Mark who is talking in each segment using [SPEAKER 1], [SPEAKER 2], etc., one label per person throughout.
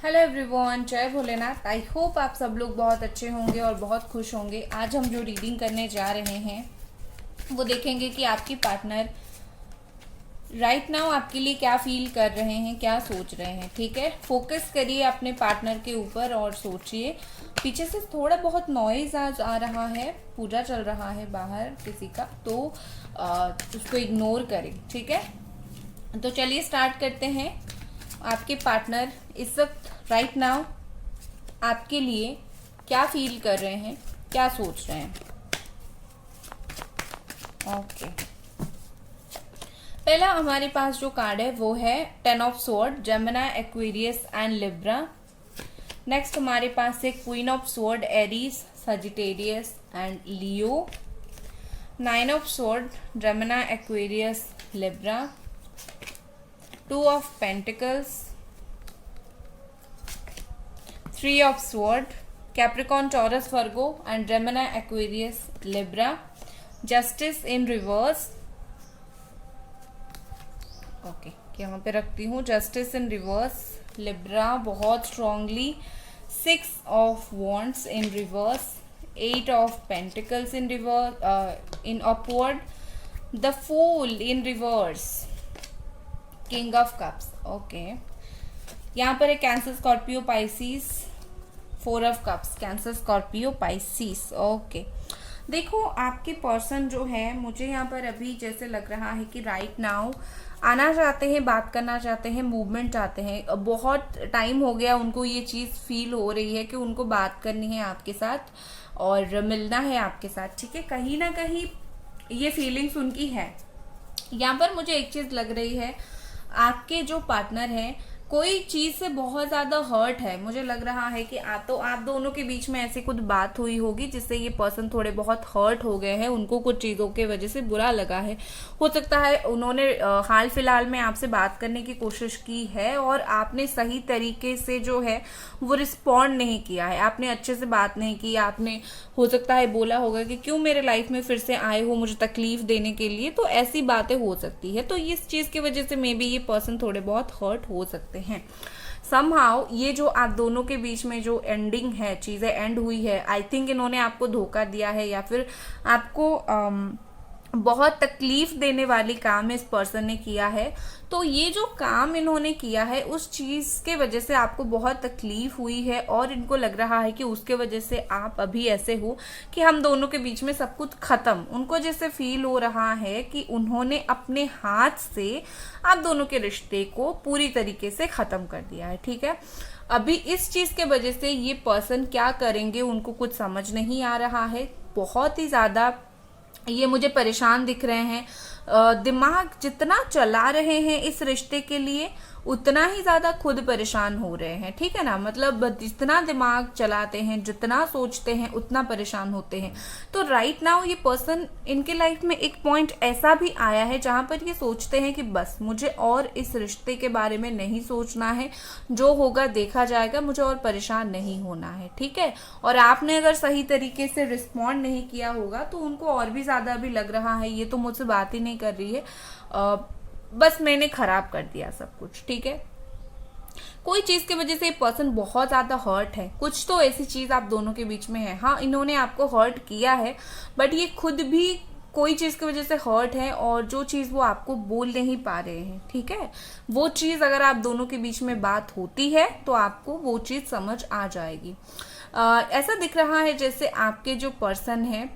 [SPEAKER 1] Hello everyone, जय Bholenath. I hope आप सब लोग बहुत अच्छे होंगे और बहुत खुश होंगे। आज हम जो रीडिंग करने जा रहे हैं वो देखेंगे कि आपकी पार्टनर राइट नाउ आपके लिए क्या फील कर रहे हैं, क्या सोच रहे हैं। ठीक है, फोकस करिए अपने पार्टनर के ऊपर और सोचिए। पीछे से थोड़ा बहुत नॉइज आज आ रहा है, पूजा चल रहा है बाहर किसी का, तो उसको इग्नोर करें। ठीक है, तो चलिए स्टार्ट करते हैं। आपके पार्टनर इस वक्त राइट नाउ आपके लिए क्या फील कर रहे हैं, क्या सोच रहे हैं। ओके, पहला हमारे पास जो कार्ड है वो है 10 of sword, Gemini, Aquarius and Libra. Next हमारे पास है queen of sword, Aries, Sagittarius and Leo. 9 of sword, Gemini, Aquarius, Libra. 2 of Pentacles, 3 of Swords, Capricorn, Taurus, Virgo and Gemini, Aquarius, Libra. Justice in reverse. Okay, यहाँ पे रखती हूँ justice in reverse, Libra बहुत strongly. 6 of Wands in reverse, 8 of Pentacles in reverse, in upward, the Fool in reverse, king of cups. Okay, यहाँ पर है cancer, Scorpio, Pisces. 4 of cups, cancer, Scorpio, Pisces. Okay, देखो आपके person जो है, मुझे यहाँ पर अभी जैसे लग रहा है कि राइट नाउ आना चाहते हैं, बात करना चाहते हैं, मूवमेंट चाहते हैं। बहुत टाइम हो गया उनको ये चीज़ फील हो रही है कि उनको बात करनी है आपके साथ और मिलना है आपके साथ। ठीक है, कहीं ना कहीं ये फीलिंग्स उनकी है। यहाँ पर मुझे एक चीज़ लग रही है, आपके जो पार्टनर हैं कोई चीज से बहुत ज्यादा हर्ट है। मुझे लग रहा है कि आप दोनों के बीच में ऐसी कुछ बात हुई होगी जिससे ये पर्सन थोड़े बहुत हर्ट हो गए हैं, उनको कुछ चीजों के वजह से बुरा लगा है। हो सकता है उन्होंने हाल फिलहाल में आपसे बात करने की कोशिश की है और आपने सही तरीके से जो है वो रिस्पॉन्ड नहीं किया है, आपने अच्छे से बात नहीं की। आपने हो सकता है बोला होगा कि क्यों मेरे लाइफ में फिर से आए हो मुझे तकलीफ देने के लिए, तो ऐसी बातें हो सकती है। तो इस चीज की वजह से मे बी ये पर्सन थोड़े बहुत हर्ट हो सकते हैं। समहाउ ये जो आप दोनों के बीच में जो एंडिंग है, चीजें एंड हुई है, आई थिंक इन्होंने आपको धोखा दिया है या फिर आपको बहुत तकलीफ देने वाली काम इस पर्सन ने किया है। तो ये जो काम इन्होंने किया है उस चीज के वजह से आपको बहुत तकलीफ हुई है और इनको लग रहा है कि उसके वजह से आप अभी ऐसे हो कि हम दोनों के बीच में सब कुछ खत्म। उनको जैसे फील हो रहा है कि उन्होंने अपने हाथ से आप दोनों के रिश्ते को पूरी तरीके से खत्म कर दिया है। ठीक है, अभी इस चीज के वजह से ये पर्सन क्या करेंगे उनको कुछ समझ नहीं आ रहा है। बहुत ही ज्यादा ये मुझे परेशान दिख रहे हैं। दिमाग जितना चला रहे हैं इस रिश्ते के लिए उतना ही ज्यादा खुद परेशान हो रहे हैं। ठीक है ना, मतलब जितना दिमाग चलाते हैं, जितना सोचते हैं, उतना परेशान होते हैं। तो राइट नाउ ये पर्सन, इनके लाइफ में एक पॉइंट ऐसा भी आया है जहां पर ये सोचते हैं कि बस मुझे और इस रिश्ते के बारे में नहीं सोचना है, जो होगा देखा जाएगा, मुझे और परेशान नहीं होना है। ठीक है, और आपने अगर सही तरीके से रिस्पॉन्ड नहीं किया होगा तो उनको और भी ज्यादा अभी लग रहा है ये तो मुझसे बात ही नहीं कर रही है, बस मैंने खराब कर दिया सब कुछ। ठीक है, कोई चीज की वजह से पर्सन बहुत ज्यादा हर्ट है। कुछ तो ऐसी चीज आप दोनों के बीच में है। हाँ, इन्होंने आपको हर्ट किया है बट ये खुद भी कोई चीज की वजह से हर्ट है और जो चीज वो आपको बोल नहीं पा रहे हैं। ठीक है, वो चीज अगर आप दोनों के बीच में बात होती है तो आपको वो चीज समझ आ जाएगी। ऐसा दिख रहा है जैसे आपके जो पर्सन है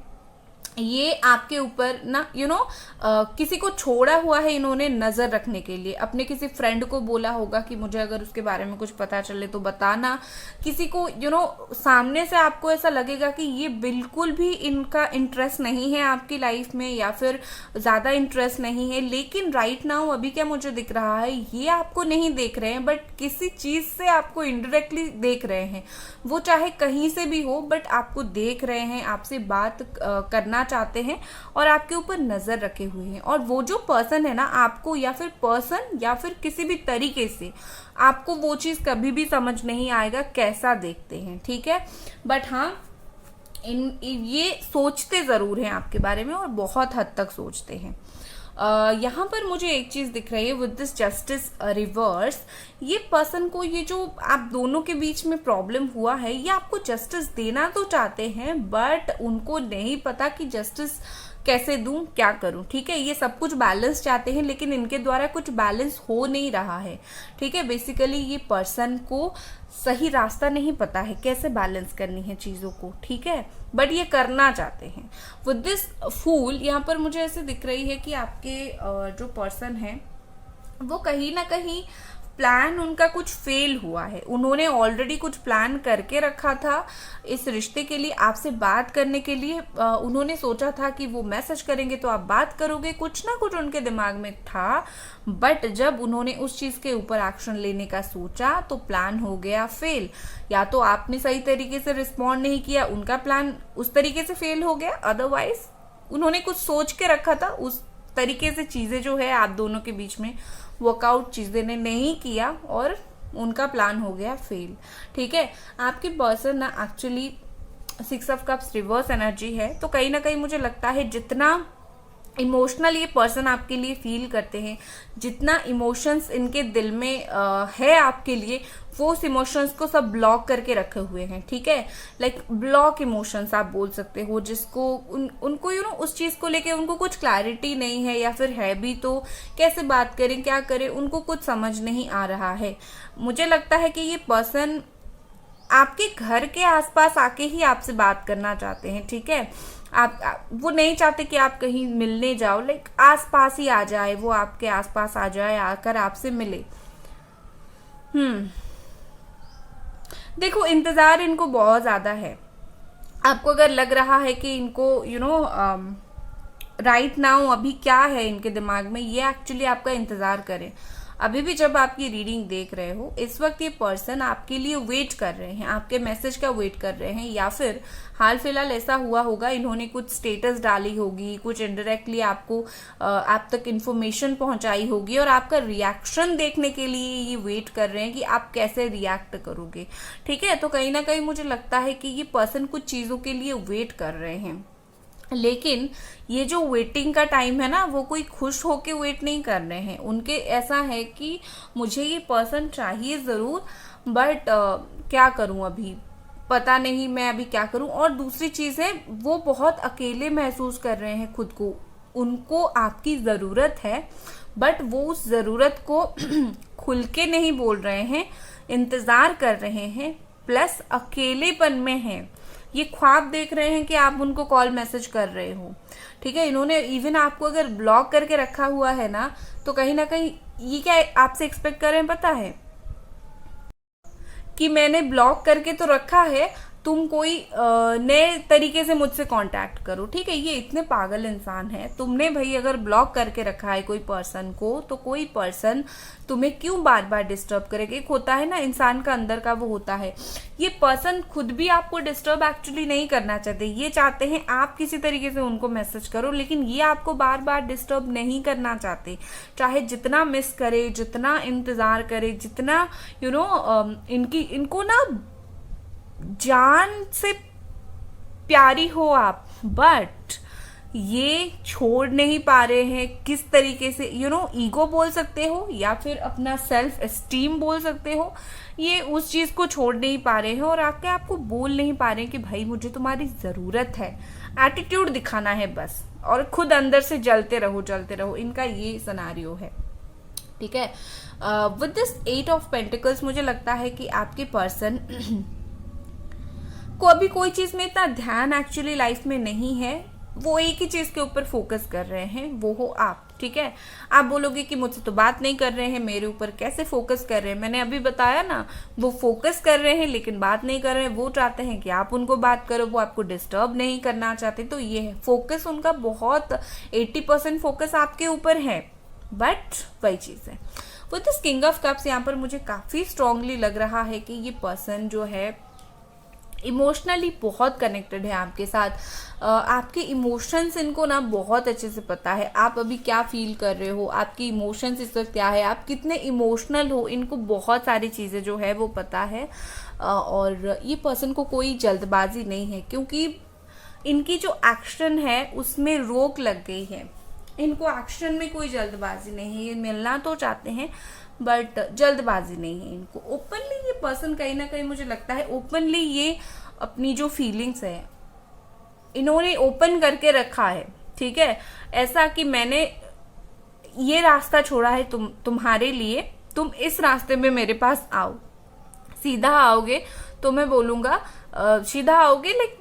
[SPEAKER 1] ये आपके ऊपर ना किसी को छोड़ा हुआ है इन्होंने नजर रखने के लिए। अपने किसी फ्रेंड को बोला होगा कि मुझे अगर उसके बारे में कुछ पता चले तो बताना। किसी को सामने से आपको ऐसा लगेगा कि ये बिल्कुल भी इनका इंटरेस्ट नहीं है आपकी लाइफ में या फिर ज्यादा इंटरेस्ट नहीं है। लेकिन राइट नाउ अभी क्या मुझे दिख रहा है, ये आपको नहीं देख रहे हैं बट किसी चीज से आपको इनडायरेक्टली देख रहे हैं। वो चाहे कहीं से भी हो बट आपको देख रहे हैं, आपसे बात करना चाहते हैं और आपके ऊपर नजर रखे हुए हैं। और वो जो पर्सन है ना, आपको या फिर पर्सन या फिर किसी भी तरीके से आपको वो चीज कभी भी समझ नहीं आएगा कैसा देखते हैं। ठीक है, बट हाँ ये सोचते जरूर हैं आपके बारे में और बहुत हद तक सोचते हैं। यहाँ पर मुझे एक चीज दिख रही है विद दिस जस्टिस रिवर्स, ये पर्सन को ये जो आप दोनों के बीच में प्रॉब्लम हुआ है, ये आपको जस्टिस देना तो चाहते हैं बट उनको नहीं पता कि जस्टिस कैसे दूं, क्या करूं। ठीक है, ये सब कुछ बैलेंस चाहते हैं लेकिन इनके द्वारा कुछ बैलेंस हो नहीं रहा है। ठीक है, बेसिकली ये पर्सन को सही रास्ता नहीं पता है कैसे बैलेंस करनी है चीजों को। ठीक है, बट ये करना चाहते हैं विद दिस फूल। यहाँ पर मुझे ऐसे दिख रही है कि आपके जो पर्सन है वो कहीं ना कहीं प्लान उनका कुछ फेल हुआ है। उन्होंने ऑलरेडी कुछ प्लान करके रखा था इस रिश्ते के लिए, आपसे बात करने के लिए। उन्होंने सोचा था कि वो मैसेज करेंगे तो आप बात करोगे, कुछ ना कुछ उनके दिमाग में था। बट जब उन्होंने उस चीज के ऊपर एक्शन लेने का सोचा तो प्लान हो गया फेल। या तो आपने सही तरीके से रिस्पॉन्ड नहीं किया, उनका प्लान उस तरीके से फेल हो गया, अदरवाइज उन्होंने कुछ सोच के रखा था, उस तरीके से चीजें जो है आप दोनों के बीच में वर्कआउट चीजें ने नहीं किया और उनका प्लान हो गया फेल। ठीक है, आपकी पर्सन ना actually 6 of cups reverse energy है, तो कहीं ना कहीं मुझे लगता है जितना इमोशनल ये पर्सन आपके लिए फील करते हैं, जितना इमोशंस इनके दिल में है आपके लिए, वो उस इमोशंस को सब ब्लॉक करके रखे हुए हैं। ठीक है, लाइक ब्लॉक इमोशंस आप बोल सकते हो, जिसको उनको उस चीज को लेके उनको कुछ क्लैरिटी नहीं है, या फिर है भी तो कैसे बात करें, क्या करें, उनको कुछ समझ नहीं आ रहा है। मुझे लगता है कि ये पर्सन आपके घर के आसपास आके ही आपसे बात करना चाहते हैं। ठीक है, आप वो नहीं चाहते कि आप कहीं मिलने जाओ, लाइक आसपास ही आ जाए, वो आपके आसपास आ जाए, आकर आपसे मिले। देखो, इंतजार इनको बहुत ज्यादा है। आपको अगर लग रहा है कि इनको राइट नाउ अभी क्या है इनके दिमाग में, ये एक्चुअली आपका इंतजार करें। अभी भी जब आपकी रीडिंग देख रहे हो, इस वक्त ये पर्सन आपके लिए वेट कर रहे हैं, आपके मैसेज का वेट कर रहे हैं, या फिर हाल फिलहाल ऐसा हुआ होगा इन्होंने कुछ स्टेटस डाली होगी, कुछ इनडायरेक्टली आपको आप तक इन्फॉर्मेशन पहुंचाई होगी और आपका रिएक्शन देखने के लिए ये वेट कर रहे हैं कि आप कैसे रिएक्ट करोगे। ठीक है, तो कहीं ना कहीं मुझे लगता है कि ये पर्सन कुछ चीजों के लिए वेट कर रहे हैं, लेकिन ये जो वेटिंग का टाइम है ना, वो कोई खुश होके वेट नहीं कर रहे हैं। उनके ऐसा है कि मुझे ये पर्सन चाहिए जरूर, बट क्या करूं, अभी पता नहीं मैं अभी क्या करूं। और दूसरी चीज है, वो बहुत अकेले महसूस कर रहे हैं खुद को, उनको आपकी जरूरत है बट वो उस जरूरत को खुल के नहीं बोल रहे हैं, इंतजार कर रहे हैं, प्लस अकेलेपन में है। ये ख्वाब देख रहे हैं कि आप उनको कॉल मैसेज कर रहे हो। ठीक है, इन्होंने इवन आपको अगर ब्लॉक करके रखा हुआ है ना, तो कहीं ना कहीं ये क्या आपसे एक्सपेक्ट कर रहे हैं पता है, कि मैंने ब्लॉक करके तो रखा है, तुम कोई नए तरीके से मुझसे कांटेक्ट करो। ठीक है, ये इतने पागल इंसान है। तुमने भाई अगर ब्लॉक करके रखा है कोई पर्सन को, तो कोई पर्सन तुम्हें क्यों बार बार डिस्टर्ब करेगा। एक होता है ना इंसान का अंदर का, वो होता है। ये पर्सन खुद भी आपको डिस्टर्ब एक्चुअली नहीं करना चाहते, ये चाहते हैं आप किसी तरीके से उनको मैसेज करो, लेकिन ये आपको बार बार डिस्टर्ब नहीं करना चाहते। चाहे जितना मिस करे, जितना इंतजार करे, जितना इनको ना जान से प्यारी हो आप, बट ये छोड़ नहीं पा रहे हैं। किस तरीके से ईगो बोल सकते हो या फिर अपना सेल्फ एस्टीम बोल सकते हो, ये उस चीज को छोड़ नहीं पा रहे हैं और आके आपको बोल नहीं पा रहे हैं कि भाई मुझे तुम्हारी जरूरत है। एटीट्यूड दिखाना है बस, और खुद अंदर से जलते रहो। इनका ये सिनेरियो है। ठीक है, विद दिस 8 ऑफ पेंटिकल्स मुझे लगता है कि आपके पर्सन को अभी कोई चीज में इतना ध्यान एक्चुअली लाइफ में नहीं है। वो एक ही चीज के ऊपर फोकस कर रहे हैं, वो हो आप। ठीक है, आप बोलोगे कि मुझसे तो बात नहीं कर रहे हैं, मेरे ऊपर कैसे फोकस कर रहे हैं। मैंने अभी बताया ना, वो फोकस कर रहे हैं लेकिन बात नहीं कर रहे हैं। वो चाहते हैं कि आप उनको बात करो, वो आपको डिस्टर्ब नहीं करना चाहते। तो ये है फोकस उनका, बहुत 80% फोकस आपके ऊपर है, बट वही चीज है। With this king of cups यहाँ पर मुझे काफी स्ट्रांगली लग रहा है कि ये पर्सन जो है इमोशनली बहुत कनेक्टेड है आपके साथ। आपके इमोशंस इनको ना बहुत अच्छे से पता है, आप अभी क्या फील कर रहे हो, आपकी इमोशंस इस वक्त क्या है, आप कितने इमोशनल हो, इनको बहुत सारी चीज़ें जो है वो पता है। और ये पर्सन को कोई जल्दबाजी नहीं है, क्योंकि इनकी जो एक्शन है उसमें रोक लग गई है। इनको एक्शन में कोई जल्दबाजी नहीं है, ये मिलना तो चाहते हैं बट जल्दबाजी नहीं है इनको। ओपनली ये पर्सन कहीं ना कहीं मुझे लगता है ओपनली ये अपनी जो फीलिंग्स है इन्होंने ओपन करके रखा है, ठीक है। ऐसा कि मैंने ये रास्ता छोड़ा है तुम्हारे लिए, तुम इस रास्ते में मेरे पास आओ, सीधा आओगे तो मैं बोलूंगा सीधा आओगे। लाइक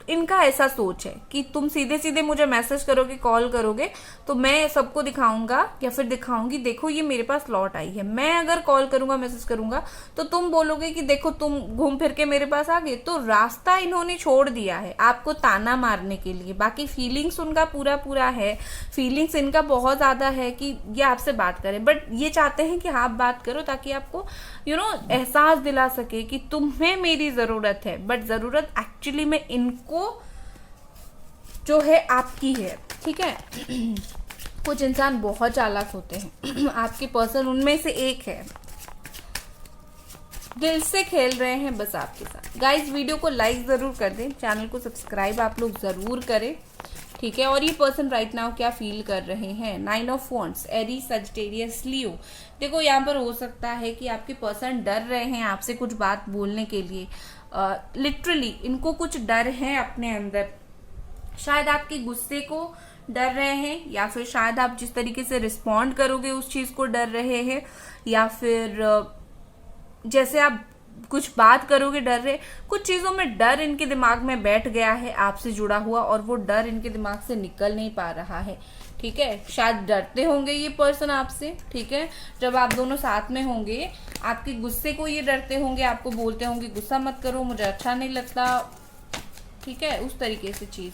[SPEAKER 1] इनका ऐसा सोच है कि तुम सीधे सीधे मुझे मैसेज करोगे, कॉल करोगे तो मैं सबको दिखाऊंगा या फिर दिखाऊंगी, देखो ये मेरे पास लौट आई है। मैं अगर कॉल करूंगा, मैसेज करूंगा तो तुम बोलोगे कि देखो तुम घूम फिर के मेरे पास आ गए। तो रास्ता इन्होंने छोड़ दिया है आपको ताना मारने के लिए। बाकी फीलिंग्स उनका पूरा पूरा है, फीलिंग्स इनका बहुत ज्यादा है कि ये आपसे बात करें, बट ये चाहते हैं कि आप बात करो ताकि आपको एहसास दिला सके कि तुम्हें मेरी जरूरत है। बट जरूरत एक्चुअली में इनको जो है आपकी है, ठीक है। कुछ इंसान बहुत चालाक होते हैं आपके पर्सन उनमें से एक है, दिल से खेल रहे हैं बस आपके साथ। गाइस वीडियो को लाइक जरूर कर दें, चैनल को सब्सक्राइब आप लोग जरूर करें, ठीक है। और ये पर्सन राइट नाउ क्या फील कर रहे हैं, 9 ऑफ वॉन्ड्स, एरीज, सजिटेरियस, लियो। देखो यहाँ पर हो सकता है कि आपके पर्सन डर रहे हैं आपसे कुछ बात बोलने के लिए। लिटरली इनको कुछ डर है अपने अंदर, शायद आपके गुस्से को डर रहे हैं, या फिर शायद आप जिस तरीके से रिस्पॉन्ड करोगे उस चीज को डर रहे हैं, या फिर जैसे आप कुछ बात करोगे डर रहे। कुछ चीजों में डर इनके दिमाग में बैठ गया है आपसे जुड़ा हुआ, और वो डर इनके दिमाग से निकल नहीं पा रहा है, ठीक है। शायद डरते होंगे ये पर्सन आपसे, ठीक है। जब आप दोनों साथ में होंगे आपके गुस्से को ये डरते होंगे, आपको बोलते होंगे गुस्सा मत करो, मुझे अच्छा नहीं लगता, ठीक है, उस तरीके से चीज।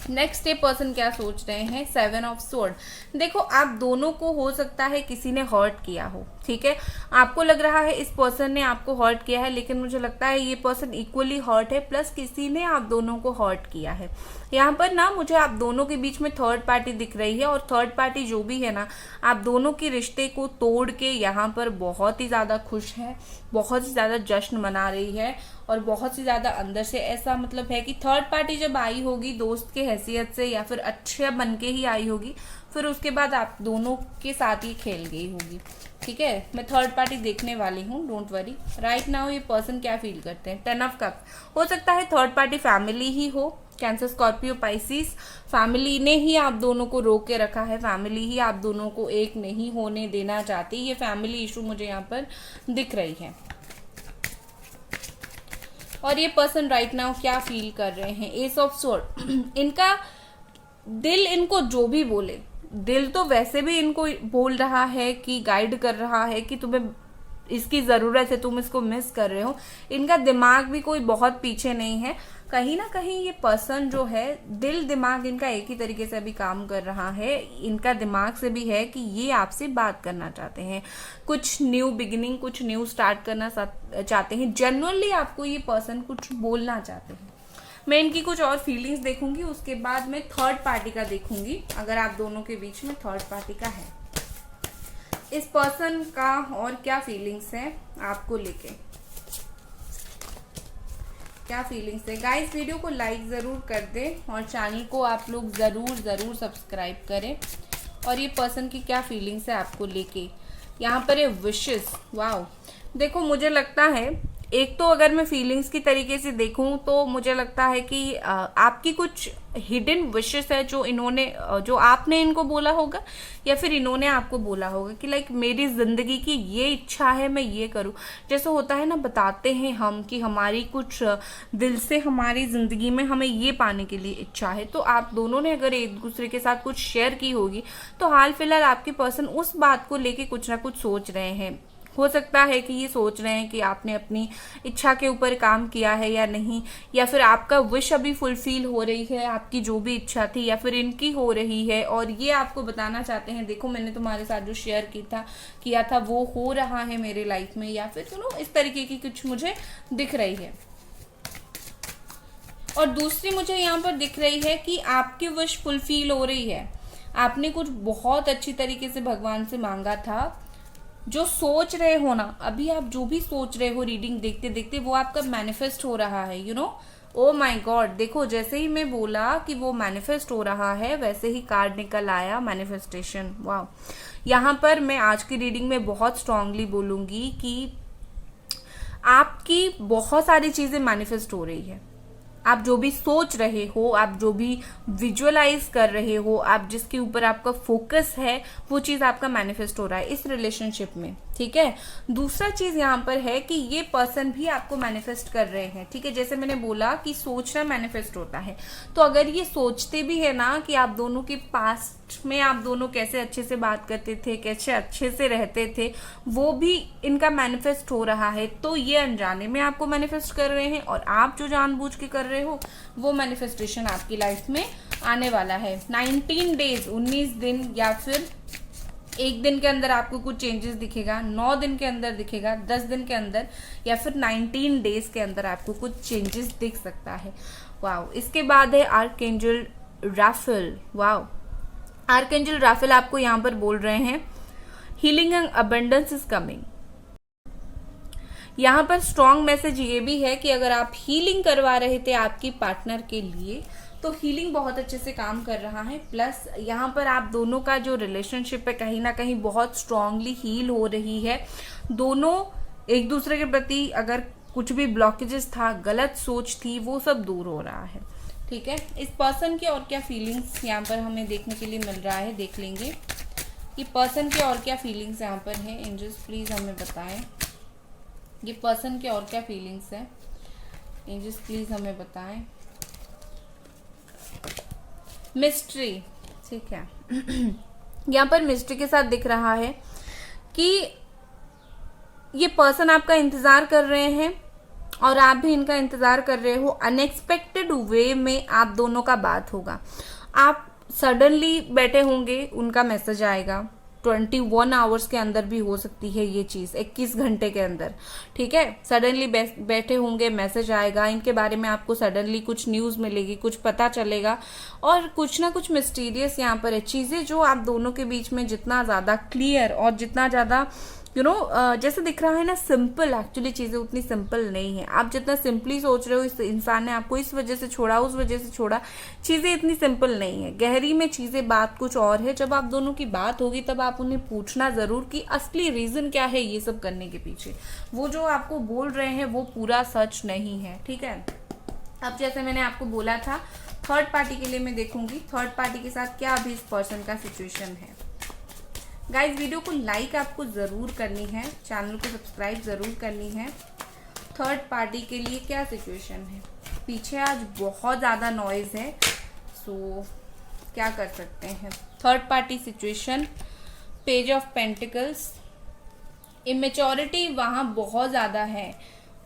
[SPEAKER 1] नेक्स्ट ये पर्सन क्या सोच रहे हैं, 7 ऑफ स्वॉर्ड। देखो आप दोनों को हो सकता है किसी ने हर्ट किया हो, ठीक है। आपको लग रहा है इस पर्सन ने आपको हर्ट किया है, लेकिन मुझे लगता है ये पर्सन इक्वली हर्ट है, प्लस किसी ने आप दोनों को हर्ट किया है। यहाँ पर ना मुझे आप दोनों के बीच में थर्ड पार्टी दिख रही है, और थर्ड पार्टी जो भी है ना आप दोनों के रिश्ते को तोड़ के यहाँ पर बहुत ही ज्यादा खुश है, बहुत ही ज्यादा जश्न मना रही है, और बहुत ही ज्यादा अंदर से ऐसा मतलब है कि थर्ड पार्टी जब आई होगी दोस्त के हैसियत से या फिर अच्छे बन के ही आई होगी, फिर उसके बाद आप दोनों के साथ ही खेल गई होगी, ठीक है। मैं थर्ड पार्टी देखने वाली हूँ, डोंट वरी। राइट नाउ ये पर्सन क्या फील करते हैं, 10 ऑफ कप्स। हो सकता है थर्ड पार्टी फैमिली ही हो, कैंसर, स्कॉर्पियो, पाइसिस। फैमिली ने ही आप दोनों को रोक के रखा है, फैमिली ही आप दोनों को एक नहीं होने देना चाहती, ये फैमिली इशू मुझे यहाँ पर दिख रही है। और ये पर्सन राइट नाउ क्या फील कर रहे हैं, एस ऑफ स्वॉर्ड। इनका दिल इनको जो भी बोले, दिल तो वैसे भी इनको बोल रहा है कि गाइड कर रहा है कि तुम्हें इसकी जरूरत है, तुम इसको मिस कर रहे हो। इनका दिमाग भी कोई बहुत पीछे नहीं है, कहीं ना कहीं ये पर्सन जो है दिल दिमाग इनका एक ही तरीके से अभी काम कर रहा है। इनका दिमाग से भी है कि ये आपसे बात करना चाहते हैं, कुछ न्यू बिगिनिंग, कुछ न्यू स्टार्ट करना चाहते हैं। जनरली आपको ये पर्सन कुछ बोलना चाहते हैं। मैं इनकी कुछ और फीलिंग्स देखूंगी, उसके बाद मैं थर्ड पार्टी का देखूंगी, अगर आप दोनों के बीच में थर्ड पार्टी का है। इस पर्सन का और क्या फीलिंग्स है आपको लेके, क्या फीलिंग्स है। गाइस वीडियो को लाइक ज़रूर कर दें और चैनल को आप लोग ज़रूर सब्सक्राइब करें। और ये पर्सन की क्या फीलिंग्स है आपको लेके। यहाँ पर ये विशेस, वाओ। देखो मुझे लगता है एक तो अगर मैं फीलिंग्स की तरीके से देखूं तो मुझे लगता है कि आपकी कुछ हिडन विशेस है जो इन्होंने, जो आपने इनको बोला होगा या फिर इन्होंने आपको बोला होगा कि लाइक मेरी जिंदगी की ये इच्छा है, मैं ये करूं। जैसे होता है ना, बताते हैं हम कि हमारी कुछ दिल से हमारी जिंदगी में हमें ये पाने के लिए इच्छा है, तो आप दोनों ने अगर एक दूसरे के साथ कुछ शेयर की होगी तो हाल फिलहाल आपके पर्सन उस बात को लेके कुछ ना कुछ सोच रहे हैं। हो सकता है कि ये सोच रहे हैं कि आपने अपनी इच्छा के ऊपर काम किया है या नहीं, या फिर आपका विश अभी फुलफिल हो रही है, आपकी जो भी इच्छा थी, या फिर इनकी हो रही है और ये आपको बताना चाहते हैं देखो मैंने तुम्हारे साथ जो शेयर किया था वो हो रहा है मेरे लाइफ में, या फिर सुनो इस तरीके की कुछ मुझे दिख रही है। और दूसरी मुझे यहाँ पर दिख रही है कि आपकी विश फुलफिल हो रही है। आपने कुछ बहुत अच्छी तरीके से भगवान से मांगा था, जो सोच रहे हो ना, अभी आप जो भी सोच रहे हो रीडिंग देखते देखते वो आपका मैनिफेस्ट हो रहा है। ओ माय गॉड, देखो जैसे ही मैं बोला कि वो मैनिफेस्ट हो रहा है वैसे ही कार्ड निकल आया मैनिफेस्टेशन। वाह, यहाँ पर मैं आज की रीडिंग में बहुत स्ट्रांगली बोलूंगी कि आपकी बहुत सारी चीजें मैनिफेस्ट हो रही है। आप जो भी सोच रहे हो, आप जो भी विजुअलाइज कर रहे हो, आप जिसके ऊपर आपका फोकस है, वो चीज आपका मैनिफेस्ट हो रहा है इस रिलेशनशिप में। ठीक है, दूसरा चीज यहाँ पर है कि ये पर्सन भी आपको मैनिफेस्ट कर रहे हैं। ठीक है, जैसे मैंने बोला कि सोचना मैनिफेस्ट होता है, तो अगर ये सोचते भी है ना कि आप दोनों के पास्ट में आप दोनों कैसे अच्छे से बात करते थे, कैसे अच्छे से रहते थे, वो भी इनका मैनिफेस्ट हो रहा है, तो ये अनजाने में आपको मैनिफेस्ट कर रहे हैं, और आप जो जानबूझ के कर रहे हो वो मैनिफेस्टेशन आपकी लाइफ में आने वाला है। 19 डेज, 19 दिन, या फिर एक दिन के अंदर आपको कुछ चेंजेस दिखेगा, 9 दिन के अंदर दिखेगा, 10 दिन के अंदर, या फिर 19 डेज के अंदर आपको कुछ चेंजेस दिख सकता है। वाओ, इसके बाद है archangel Raphael. Wow, archangel Raphael आपको यहाँ पर बोल रहे हैं healing and abundance is coming. यहाँ पर स्ट्रॉन्ग मैसेज ये भी है कि अगर आप हीलिंग करवा रहे थे आपकी पार्टनर के लिए, तो हीलिंग बहुत अच्छे से काम कर रहा है। प्लस यहाँ पर आप दोनों का जो रिलेशनशिप है कहीं ना कहीं बहुत स्ट्रांगली हील हो रही है। दोनों एक दूसरे के प्रति अगर कुछ भी ब्लॉकेजेस था, गलत सोच थी, वो सब दूर हो रहा है। ठीक है, इस पर्सन की और क्या फीलिंग्स यहाँ पर हमें देखने के लिए मिल रहा है, देख लेंगे कि पर्सन की और क्या फीलिंग्स यहाँ पर है। एंजल्स प्लीज हमें बताएं ये पर्सन की और क्या फीलिंग्स है। एंजल्स प्लीज हमें बताएं। मिस्ट्री, ठीक है यहाँ पर मिस्ट्री के साथ दिख रहा है कि ये पर्सन आपका इंतजार कर रहे हैं और आप भी इनका इंतजार कर रहे हो। अनएक्सपेक्टेड वे में आप दोनों का बात होगा। आप सडनली बैठे होंगे, उनका मैसेज आएगा। 21 आवर्स के अंदर भी हो सकती है ये चीज, 21 घंटे के अंदर। ठीक है, सडनली बैठे होंगे, मैसेज आएगा, इनके बारे में आपको सडनली कुछ न्यूज मिलेगी, कुछ पता चलेगा, और कुछ ना कुछ मिस्टीरियस यहाँ पर है। चीजें जो आप दोनों के बीच में जितना ज्यादा क्लियर और जितना ज्यादा जैसे दिख रहा है ना सिंपल, एक्चुअली चीजें उतनी सिंपल नहीं है। आप जितना सिंपली सोच रहे हो इस इंसान ने आपको इस वजह से छोड़ा, उस वजह से छोड़ा, चीजें इतनी सिंपल नहीं है। गहरी में चीजें, बात कुछ और है। जब आप दोनों की बात होगी तब आप उन्हें पूछना जरूर कि असली रीजन क्या है ये सब करने के पीछे। वो जो आपको बोल रहे हैं वो पूरा सच नहीं है। ठीक है, अब जैसे मैंने आपको बोला था थर्ड पार्टी के लिए मैं देखूंगी थर्ड पार्टी के साथ क्या अभी इस पर्सन का सिचुएशन है। गाइज, वीडियो को लाइक आपको ज़रूर करनी है, चैनल को सब्सक्राइब ज़रूर करनी है। थर्ड पार्टी के लिए क्या सिचुएशन है। पीछे आज बहुत ज़्यादा नॉइज़ है, सो क्या कर सकते हैं। Third party situation, page of pentacles, immaturity वहाँ बहुत ज़्यादा है,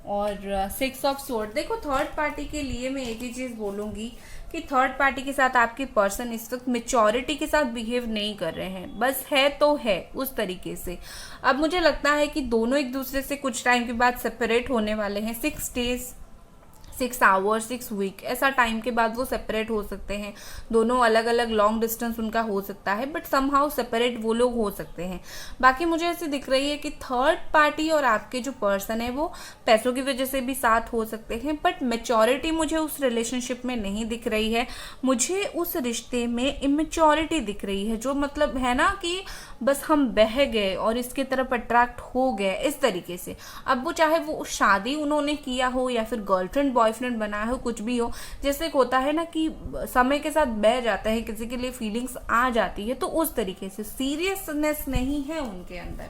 [SPEAKER 1] और 6 ऑफ सोर्ड। देखो थर्ड पार्टी के लिए मैं एक ही चीज़ बोलूँगी कि थर्ड पार्टी के साथ आपके पर्सन इस वक्त मेच्योरिटी के साथ बिहेव नहीं कर रहे हैं, बस है तो है उस तरीके से। अब मुझे लगता है कि दोनों एक दूसरे से कुछ टाइम के बाद सेपरेट होने वाले हैं। 6 डेज, 6 आवर्स, 6 वीक, ऐसा टाइम के बाद वो सेपरेट हो सकते हैं। दोनों अलग अलग लॉन्ग डिस्टेंस उनका हो सकता है, बट समहाउ सेपरेट वो लोग हो सकते हैं। बाकी मुझे ऐसे दिख रही है कि थर्ड पार्टी और आपके जो पर्सन है वो पैसों की वजह से भी साथ हो सकते हैं, बट मेच्योरिटी मुझे उस रिलेशनशिप में नहीं दिख रही है। मुझे उस रिश्ते में इमेच्योरिटी दिख रही है, जो मतलब है ना कि बस हम बह गए और इसके तरफ अट्रैक्ट हो गए इस तरीके से। अब वो चाहे वो शादी उन्होंने किया हो या फिर गर्लफ्रेंड बॉयफ्रेंड बनाया हो, कुछ भी हो, जैसे होता है ना कि समय के साथ बह जाता है, किसी के लिए फीलिंग्स आ जाती है, तो उस तरीके से सीरियसनेस नहीं है उनके अंदर।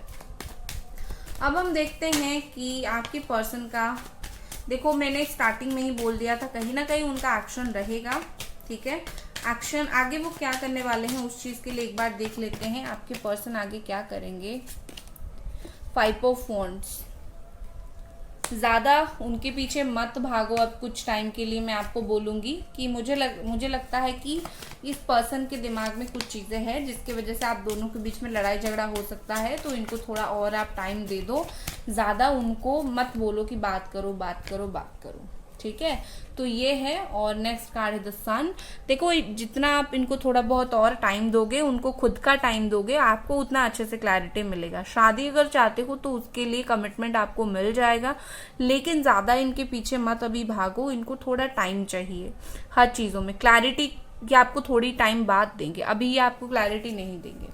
[SPEAKER 1] अब हम देखते हैं कि आपके पर्सन का, देखो मैंने स्टार्टिंग में ही बोल दिया था कहीं ना कहीं उनका एक्शन रहेगा। ठीक है, एक्शन आगे वो क्या करने वाले हैं उस चीज के लिए एक बार देख लेते हैं। आपके पर्सन आगे क्या करेंगे। 5 ऑफ वॉन्ड्स, ज्यादा उनके पीछे मत भागो अब कुछ टाइम के लिए। मैं आपको बोलूंगी कि मुझे लगता है कि इस पर्सन के दिमाग में कुछ चीजें हैं जिसकी वजह से आप दोनों के बीच में लड़ाई झगड़ा हो सकता है, तो इनको थोड़ा और आप टाइम दे दो। ज्यादा उनको मत बोलो कि बात करो बात करो बात करो। ठीक है, तो ये है। और नेक्स्ट कार्ड है द सन। देखो जितना आप इनको थोड़ा बहुत और टाइम दोगे, उनको खुद का टाइम दोगे, आपको उतना अच्छे से क्लैरिटी मिलेगा। शादी अगर चाहते हो तो उसके लिए कमिटमेंट आपको मिल जाएगा, लेकिन ज्यादा इनके पीछे मत अभी भागो, इनको थोड़ा टाइम चाहिए हर चीजों में। क्लैरिटी ये आपको थोड़ी टाइम बाद देंगे, अभी ये आपको क्लैरिटी नहीं देंगे।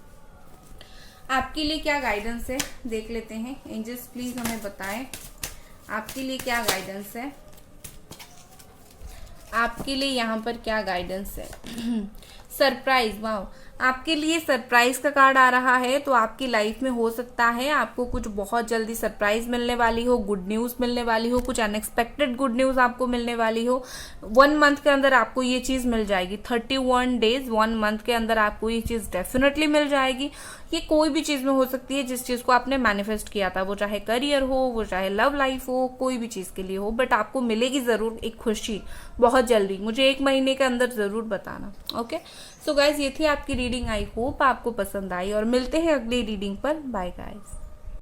[SPEAKER 1] आपके लिए क्या गाइडेंस है देख लेते हैं। एंजल्स प्लीज हमें बताएं आपके लिए क्या गाइडेंस है, आपके लिए यहाँ पर क्या गाइडेंस है। सरप्राइज, वाह, आपके लिए सरप्राइज का कार्ड आ रहा है। तो आपकी लाइफ में हो सकता है आपको कुछ बहुत जल्दी सरप्राइज मिलने वाली हो, गुड न्यूज मिलने वाली हो, कुछ अनएक्सपेक्टेड गुड न्यूज आपको मिलने वाली हो। 1 मंथ के अंदर आपको ये चीज मिल जाएगी। 31 डेज 1 मंथ के अंदर आपको ये चीज डेफिनेटली मिल जाएगी। ये कोई भी चीज में हो सकती है जिस चीज को आपने मैनिफेस्ट किया था, वो चाहे करियर हो, वो चाहे लव लाइफ हो, कोई भी चीज के लिए हो, बट आपको मिलेगी जरूर एक खुशी बहुत जल्दी। मुझे 1 महीने के अंदर जरूर बताना। ओके, सो गाइज ये थी आपकी रीडिंग। आई होप आपको पसंद आई और मिलते हैं अगली रीडिंग पर। Bye guys.